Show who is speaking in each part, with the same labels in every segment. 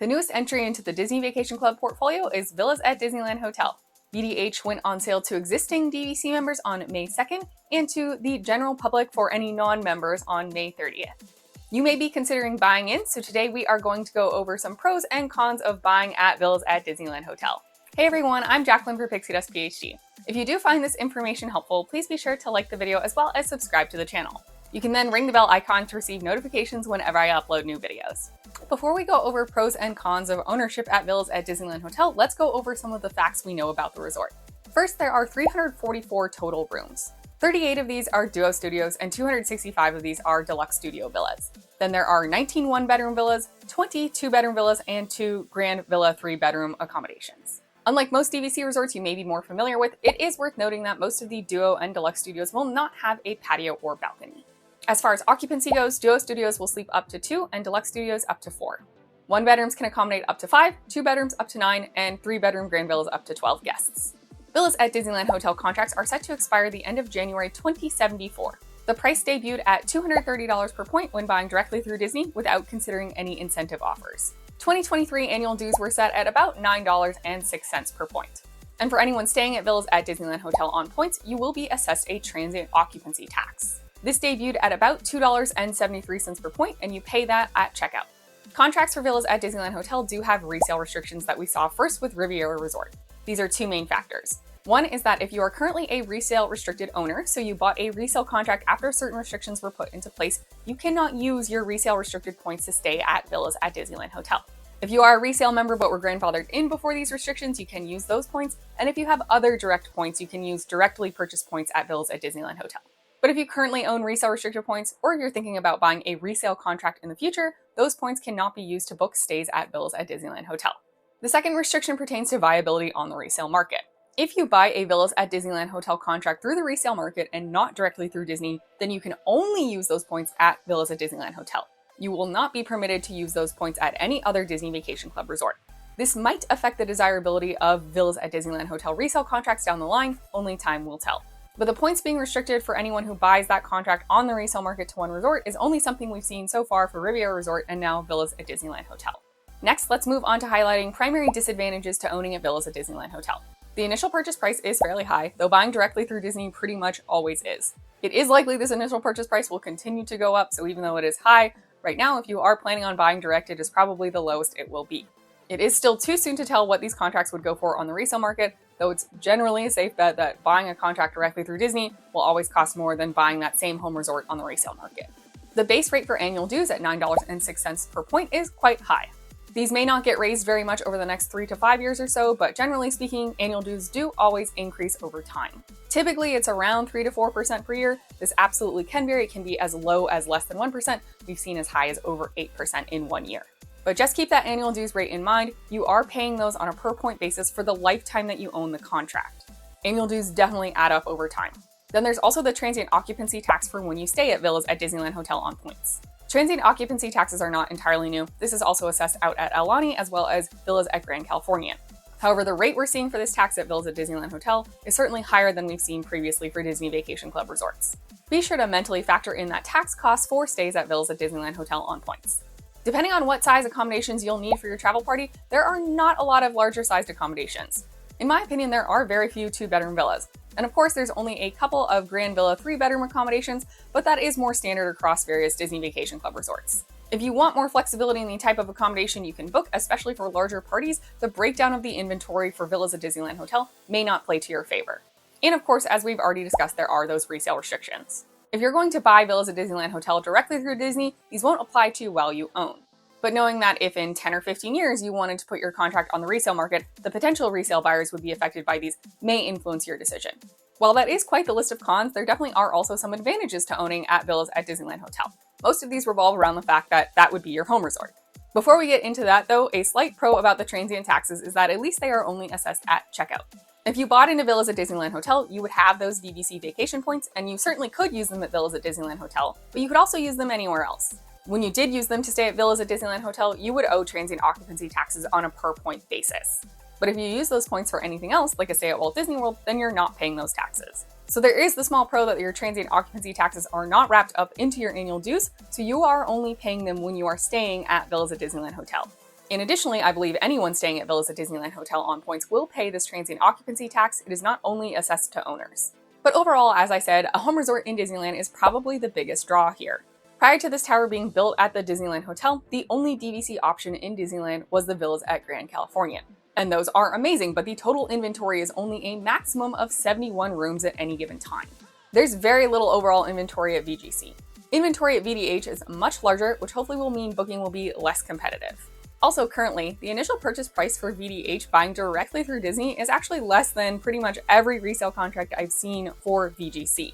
Speaker 1: The newest entry into the Disney Vacation Club portfolio is Villas at Disneyland Hotel. VDH went on sale to existing DVC members on May 2nd and to the general public for any non-members on May 30th. You may be considering buying in, so today we are going to go over some pros and cons of buying at Villas at Disneyland Hotel. Hey everyone, I'm Jacqueline for Pixie Dust PhD. If you do find this information helpful, please be sure to like the video as well as subscribe to the channel. You can then ring the bell icon to receive notifications whenever I upload new videos. Before we go over pros and cons of ownership at Villas at Disneyland Hotel, let's go over some of the facts we know about the resort. First, there are 344 total rooms. 38 of these are duo studios and 265 of these are deluxe studio villas. Then there are 19 one-bedroom villas, 20 two-bedroom villas, and 2 grand villa 3-bedroom accommodations. Unlike most DVC resorts you may be more familiar with, it is worth noting that most of the duo and deluxe studios will not have a patio or balcony. As far as occupancy goes, duo studios will sleep up to 2 and deluxe studios up to 4. One bedrooms can accommodate up to 5, 2 bedrooms up to 9, and 3-bedroom grand villas up to 12 guests. Villas at Disneyland Hotel contracts are set to expire the end of January 2074. The price debuted at $230 per point when buying directly through Disney without considering any incentive offers. 2023 annual dues were set at about $9.06 per point. And for anyone staying at Villas at Disneyland Hotel on points, you will be assessed a transient occupancy tax. This debuted at about $2.73 per point, and you pay that at checkout. Contracts for Villas at Disneyland Hotel do have resale restrictions that we saw first with Riviera Resort. These are two main factors. One is that if you are currently a resale restricted owner, so you bought a resale contract after certain restrictions were put into place, you cannot use your resale restricted points to stay at Villas at Disneyland Hotel. If you are a resale member but were grandfathered in before these restrictions, you can use those points, and if you have other direct points, you can use directly purchased points at Villas at Disneyland Hotel. But if you currently own resale restricted points, or if you're thinking about buying a resale contract in the future, those points cannot be used to book stays at Villas at Disneyland Hotel. The second restriction pertains to viability on the resale market. If you buy a Villas at Disneyland Hotel contract through the resale market and not directly through Disney, then you can only use those points at Villas at Disneyland Hotel. You will not be permitted to use those points at any other Disney Vacation Club resort. This might affect the desirability of Villas at Disneyland Hotel resale contracts down the line, only time will tell. But the points being restricted for anyone who buys that contract on the resale market to one resort is only something we've seen so far for Riviera Resort and now Villas at Disneyland Hotel. Next, let's move on to highlighting primary disadvantages to owning at Villas at Disneyland Hotel. The initial purchase price is fairly high, though buying directly through Disney pretty much always is. It is likely this initial purchase price will continue to go up, so even though it is high, right now if you are planning on buying direct, it is probably the lowest it will be. It is still too soon to tell what these contracts would go for on the resale market, though it's generally a safe bet that buying a contract directly through Disney will always cost more than buying that same home resort on the resale market. The base rate for annual dues at $9.06 per point is quite high. These may not get raised very much over the next 3 to 5 years or so, but generally speaking, annual dues do always increase over time. Typically, it's around 3 to 4% per year. This absolutely can vary. It can be as low as less than 1%. We've seen as high as over 8% in 1 year. But just keep that annual dues rate in mind. You are paying those on a per point basis for the lifetime that you own the contract. Annual dues definitely add up over time. Then there's also the transient occupancy tax for when you stay at Villas at Disneyland Hotel on points. Transient occupancy taxes are not entirely new. This is also assessed out at Aulani as well as Villas at Grand Californian. However, the rate we're seeing for this tax at Villas at Disneyland Hotel is certainly higher than we've seen previously for Disney Vacation Club resorts. Be sure to mentally factor in that tax cost for stays at Villas at Disneyland Hotel on points. Depending on what size accommodations you'll need for your travel party, there are not a lot of larger sized accommodations. In my opinion, there are very few 2-bedroom villas. And of course, there's only a couple of grand villa 3-bedroom accommodations, but that is more standard across various Disney Vacation Club resorts. If you want more flexibility in the type of accommodation you can book, especially for larger parties, the breakdown of the inventory for Villas at Disneyland Hotel may not play to your favor. And of course, as we've already discussed, there are those resale restrictions. If you're going to buy Villas at Disneyland Hotel directly through Disney, these won't apply to you while you own. But knowing that if in 10 or 15 years you wanted to put your contract on the resale market, the potential resale buyers would be affected by these may influence your decision. While that is quite the list of cons, there definitely are also some advantages to owning at Villas at Disneyland Hotel. Most of these revolve around the fact that that would be your home resort. Before we get into that though, a slight pro about the transient taxes is that at least they are only assessed at checkout. If you bought into Villas at Disneyland Hotel, you would have those DVC vacation points, and you certainly could use them at Villas at Disneyland Hotel, but you could also use them anywhere else. When you did use them to stay at Villas at Disneyland Hotel, you would owe transient occupancy taxes on a per point basis. But if you use those points for anything else, like a stay at Walt Disney World, then you're not paying those taxes. So there is the small pro that your transient occupancy taxes are not wrapped up into your annual dues, so you are only paying them when you are staying at Villas at Disneyland Hotel. And additionally, I believe anyone staying at Villas at Disneyland Hotel on points will pay this transient occupancy tax. It is not only assessed to owners. But overall, as I said, a home resort in Disneyland is probably the biggest draw here. Prior to this tower being built at the Disneyland Hotel, the only DVC option in Disneyland was the Villas at Grand Californian. And those are amazing, but the total inventory is only a maximum of 71 rooms at any given time. There's very little overall inventory at VGC. Inventory at VDH is much larger, which hopefully will mean booking will be less competitive. Also, currently, the initial purchase price for VDH buying directly through Disney is actually less than pretty much every resale contract I've seen for VGC.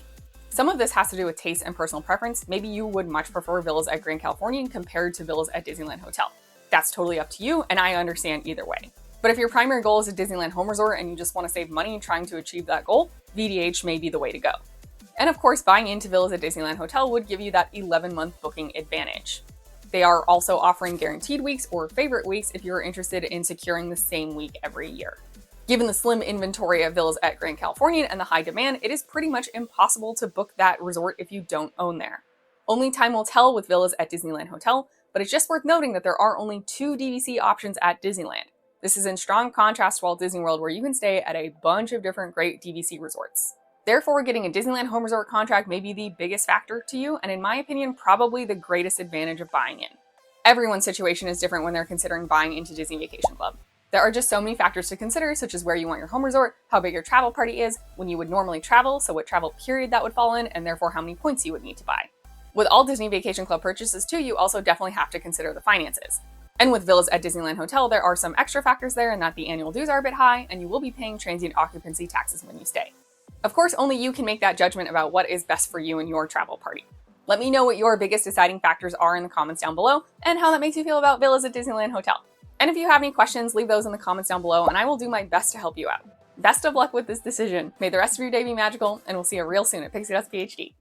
Speaker 1: Some of this has to do with taste and personal preference. Maybe you would much prefer Villas at Grand Californian compared to Villas at Disneyland Hotel. That's totally up to you, and I understand either way. But if your primary goal is a Disneyland home resort and you just want to save money trying to achieve that goal, VDH may be the way to go. And of course, buying into Villas at Disneyland Hotel would give you that 11-month booking advantage. They are also offering guaranteed weeks or favorite weeks if you're interested in securing the same week every year. Given the slim inventory of Villas at Grand Californian and the high demand, it is pretty much impossible to book that resort if you don't own there. Only time will tell with Villas at Disneyland Hotel, but it's just worth noting that there are only 2 DVC options at Disneyland. This is in strong contrast to Walt Disney World, where you can stay at a bunch of different great DVC resorts. Therefore, getting a Disneyland home resort contract may be the biggest factor to you, and in my opinion, probably the greatest advantage of buying in. Everyone's situation is different when they're considering buying into Disney Vacation Club. There are just so many factors to consider, such as where you want your home resort, how big your travel party is, when you would normally travel, so what travel period that would fall in, and therefore how many points you would need to buy. With all Disney Vacation Club purchases too, you also definitely have to consider the finances. And with Villas at Disneyland Hotel, there are some extra factors there in that the annual dues are a bit high, and you will be paying transient occupancy taxes when you stay. Of course, only you can make that judgment about what is best for you and your travel party. Let me know what your biggest deciding factors are in the comments down below, and how that makes you feel about Villas at Disneyland Hotel. And if you have any questions, leave those in the comments down below, and I will do my best to help you out. Best of luck with this decision. May the rest of your day be magical, and we'll see you real soon at Pixie Dust PhD.